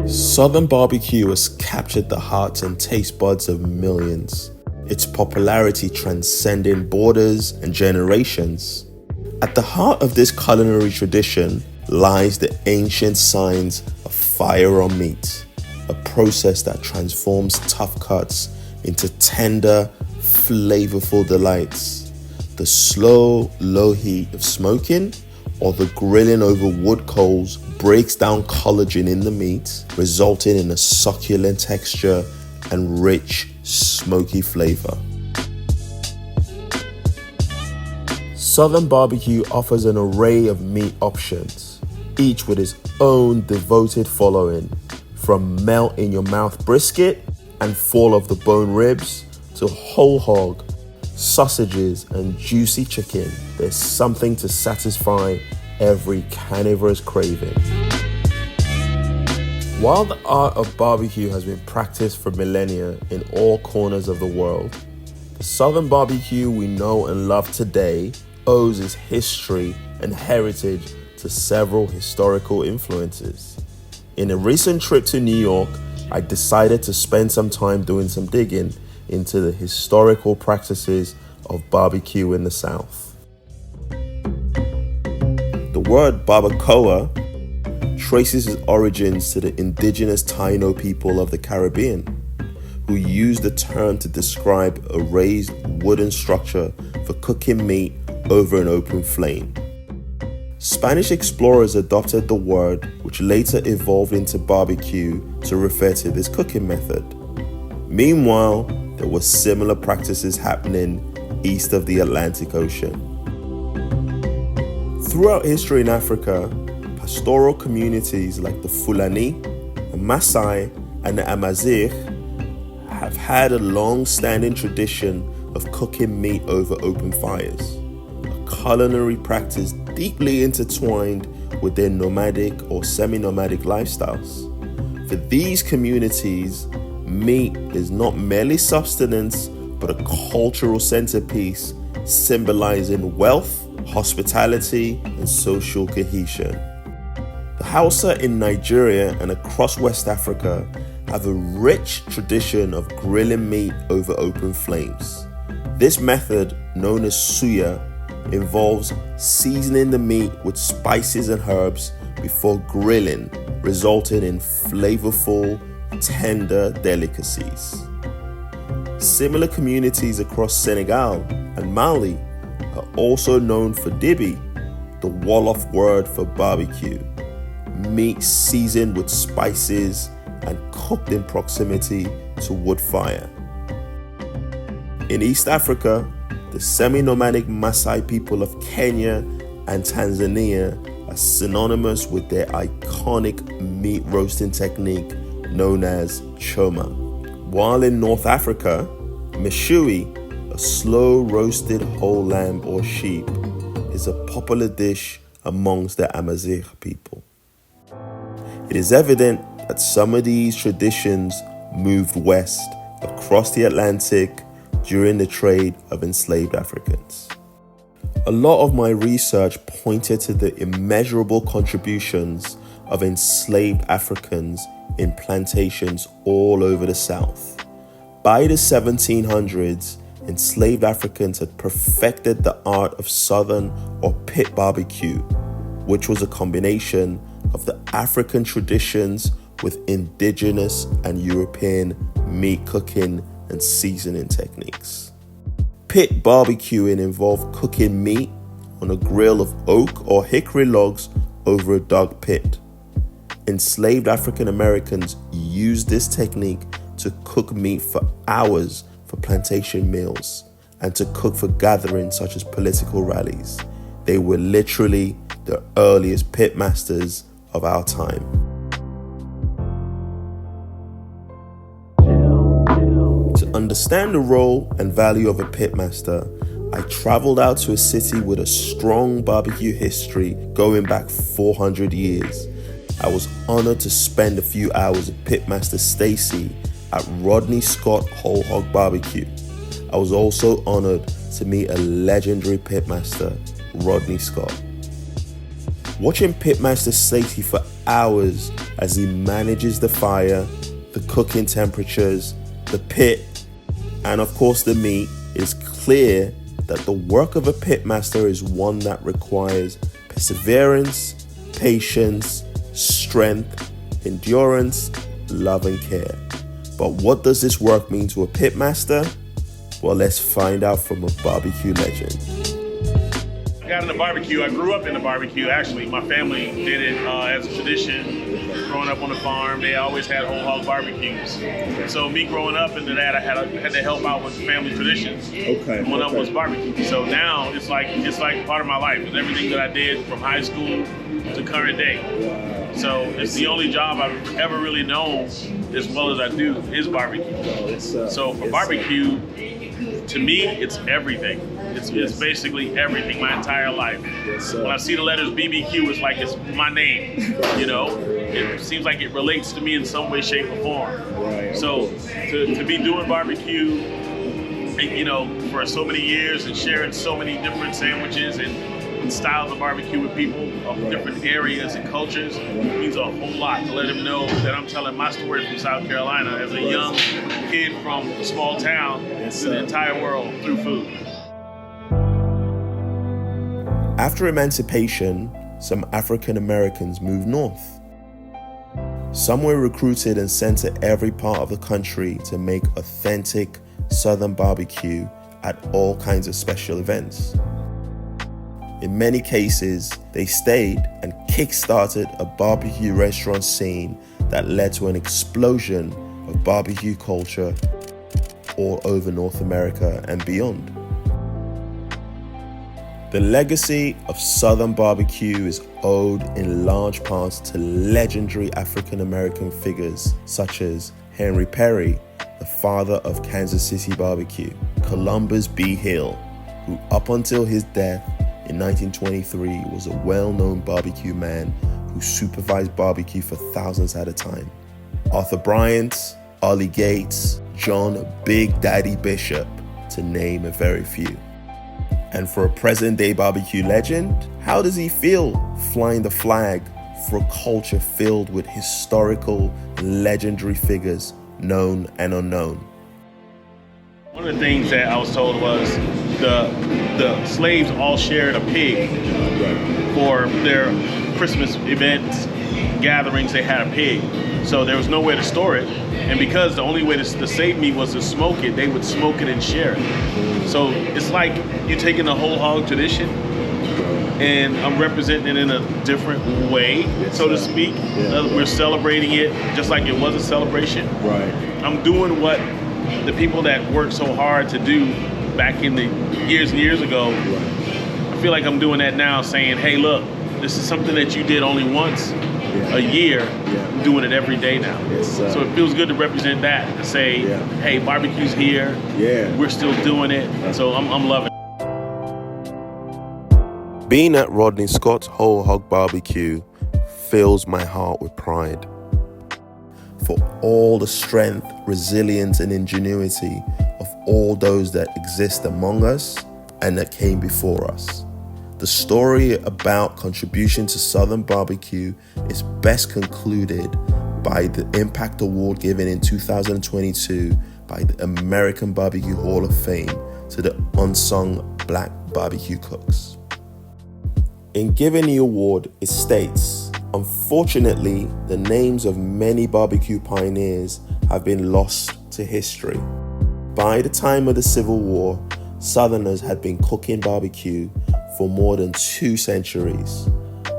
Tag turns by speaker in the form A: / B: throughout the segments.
A: Southern BBQ has captured the hearts and taste buds of millions, its popularity transcending borders and generations. At the heart of this culinary tradition lies the ancient science of fire on meat, a process that transforms tough cuts into tender, flavorful delights. The slow, low heat of smoking or the grilling over wood coals breaks down collagen in the meat, resulting in a succulent texture and rich, smoky flavor. Southern BBQ offers an array of meat options, each with its own devoted following, from melt-in-your-mouth brisket and fall-off-the-bone ribs to whole hog, sausages, and juicy chicken. There's something to satisfy every carnivorous craving. While the art of barbecue has been practiced for millennia in all corners of the world, the Southern barbecue we know and love today owes its history and heritage to several historical influences. In a recent trip to New York, I decided to spend some time doing some digging into the historical practices of barbecue in the South. The word barbacoa traces its origins to the indigenous Taino people of the Caribbean, who used the term to describe a raised wooden structure for cooking meat over an open flame. Spanish explorers adopted the word, which later evolved into barbecue to refer to this cooking method. Meanwhile, there were similar practices happening east of the Atlantic Ocean. Throughout history in Africa, pastoral communities like the Fulani, the Maasai, and the Amazigh have had a long-standing tradition of cooking meat over open fires, a culinary practice deeply intertwined with their nomadic or semi-nomadic lifestyles. For these communities, meat is not merely sustenance, but a cultural centerpiece symbolizing wealth, hospitality, and social cohesion. The Hausa in Nigeria and across West Africa have a rich tradition of grilling meat over open flames. This method, known as suya, involves seasoning the meat with spices and herbs before grilling, resulting in flavorful, tender delicacies. Similar communities across Senegal and Mali are also known for dibi, the Wolof word for barbecue, meat seasoned with spices and cooked in proximity to wood fire. In East Africa, the semi-nomadic Maasai people of Kenya and Tanzania are synonymous with their iconic meat roasting technique known as choma. While in North Africa, meshui, a slow roasted whole lamb or sheep, is a popular dish amongst the Amazigh people. It is evident that some of these traditions moved west across the Atlantic during the trade of enslaved Africans. A lot of my research pointed to the immeasurable contributions of enslaved Africans in plantations all over the South. By the 1700s, enslaved Africans had perfected the art of Southern or pit barbecue, which was a combination of the African traditions with indigenous and European meat cooking and seasoning techniques. Pit barbecuing involved cooking meat on a grill of oak or hickory logs over a dug pit. Enslaved African Americans used this technique to cook meat for hours for plantation meals and to cook for gatherings such as political rallies. They were literally the earliest pitmasters of our time. To understand the role and value of a pitmaster, I traveled out to a city with a strong barbecue history going back 400 years. I was honored to spend a few hours with Pitmaster Stacy at Rodney Scott Whole Hog Barbecue. I was also honored to meet a legendary pitmaster, Rodney Scott. Watching Pitmaster Stacey for hours as he manages the fire, the cooking temperatures, the pit, and of course the meat, it's clear that the work of a pitmaster is one that requires perseverance, patience, strength, endurance, love and care. But what does this work mean to a pitmaster? Well, let's find out from a barbecue legend.
B: I got into barbecue. I grew up in the barbecue, actually. My family did it as a tradition. Growing up on the farm, they always had whole hog barbecues. So me growing up into that, I had to help out with family traditions.
A: Okay.
B: One of them was barbecue. So now it's like part of my life. It's everything that I did from high school to current day.
A: Wow.
B: So it's the only job I've ever really known as well as I do is barbecue. So for barbecue, to me, it's everything. It's basically everything, my entire life. When I see the letters BBQ, it's like it's my name, you know? It seems like it relates to me in some way, shape, or form.
A: Right.
B: So to be doing barbecue, you know, for so many years and sharing so many different sandwiches and styles of barbecue with people of different areas and cultures means a whole lot to let them know that I'm telling my story from South Carolina as a young kid from a small town to the entire world through food.
A: After emancipation, some African Americans moved north. Some were recruited and sent to every part of the country to make authentic Southern barbecue at all kinds of special events. In many cases, they stayed and kick-started a barbecue restaurant scene that led to an explosion of barbecue culture all over North America and beyond. The legacy of Southern barbecue is owed in large parts to legendary African American figures such as Henry Perry, the father of Kansas City barbecue, Columbus B. Hill, who up until his death in 1923 was a well-known barbecue man who supervised barbecue for thousands at a time, Arthur Bryant, Ollie Gates, John Big Daddy Bishop, to name a very few. And for a present-day barbecue legend, how does he feel flying the flag for a culture filled with historical, legendary figures, known and unknown?
B: One of the things that I was told was the slaves all shared a pig for their Christmas events, gatherings. They had a pig, so there was nowhere to store it. And because the only way to save meat was to smoke it, they would smoke it and share it. So it's like you're taking the whole hog tradition and I'm representing it in a different way, so to speak. We're celebrating it just like it was a celebration.
A: Right.
B: I'm doing what the people that worked so hard to do back in the years and years ago. I feel like I'm doing that now, saying, hey, look, this is something that you did only once a year. I'm doing it every day now. So it feels good to represent that, to say, hey, barbecue's here. We're still doing it. So I'm loving it.
A: Being at Rodney Scott's Whole Hog Barbecue fills my heart with pride for all the strength, resilience, and ingenuity of all those that exist among us and that came before us. The story about contribution to Southern barbecue is best concluded by the Impact Award given in 2022 by the American Barbecue Hall of Fame to the unsung Black barbecue cooks. In giving the award, it states, unfortunately, the names of many barbecue pioneers have been lost to history. By the time of the Civil War, Southerners had been cooking barbecue for more than 2 centuries,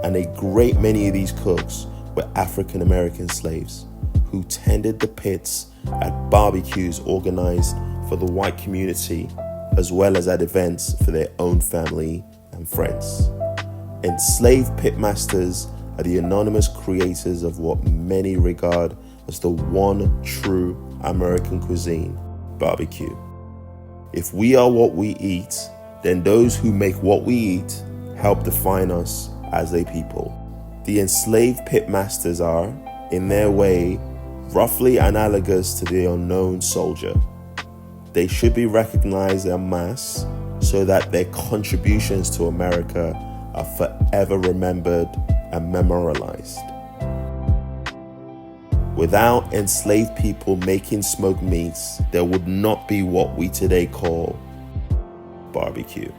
A: and a great many of these cooks were African American slaves who tended the pits at barbecues organized for the white community, as well as at events for their own family and friends. Enslaved pitmasters are the anonymous creators of what many regard as the one true American cuisine, barbecue. If we are what we eat, then those who make what we eat help define us as a people. The enslaved pitmasters are, in their way, roughly analogous to the unknown soldier. They should be recognized en masse so that their contributions to America are forever remembered and memorialized. Without enslaved people making smoked meats, there would not be what we today call barbecue.